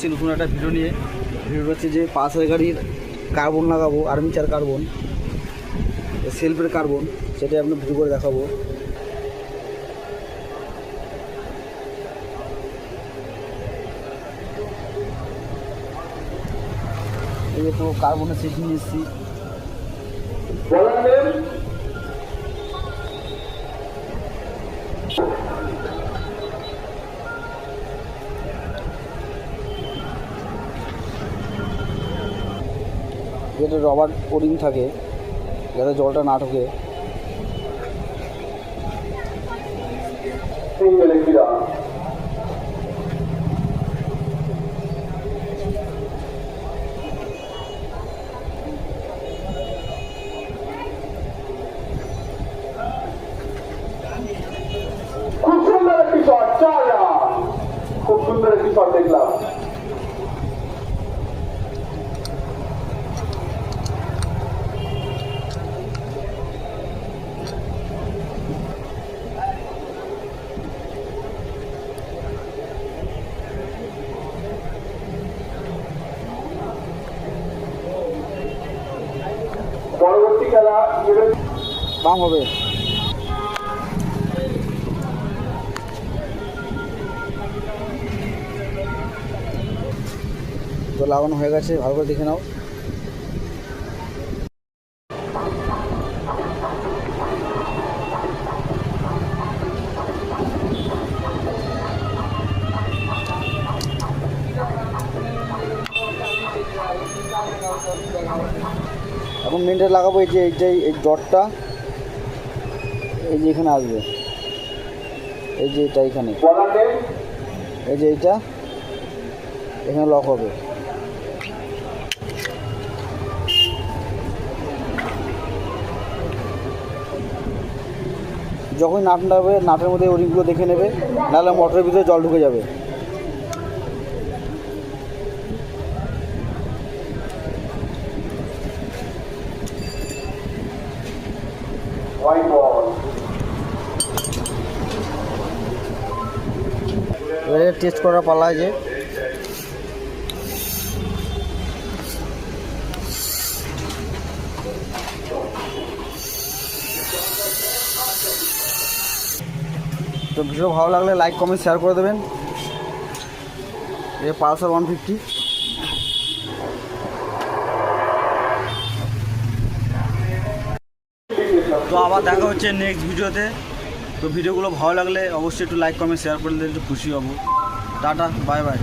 এসেছি নতুন একটা ভিডিও নিয়ে। ভিডিওটা হচ্ছে যে পালসার গাড়ির কার্বন লাগাবো, আর্মিচার কার্বন, সেলফের কার্বন, সেটাই আপনার ভিডিও করে দেখাবো। এই যে তো কার্বনের সেট নিয়ে এসেছি। যেটা রবার ওরিং থাকে যাতে জলটা না ঢোকে। খুব সুন্দর একটি শট, 4 রান। খুব সুন্দর একটি শট দেখলাম। পরবর্তী খেলা বাম হবে। তো লাগানো হয়ে গেছে, ভালো করে দেখে নাও। এখন মেনটা লাগাবো এই যে এইটাই, এই ডটটা এই যে এখানে আসবে, এই যে এটা এখানে, এই যে এইটা এখানে লক হবে। যখন নাট লাগবে নাটের মধ্যে ওরিংগুলো দেখে নেবে, নাহলে মোটরের ভিতরে জল ঢুকে যাবে। এবারে টেস্ট করার পালা যে তো ভিডিও ভালো লাগলে লাইক কমেন্ট শেয়ার করে দেবেন। এই পালসার 150। তো আবার দেখা হচ্ছে নেক্সট ভিডিওতে। তো ভিডিওগুলো ভালো লাগলে অবশ্যই একটু লাইক কমেন্ট শেয়ার করে দিলে একটু খুশি হব। Tata, bye bye.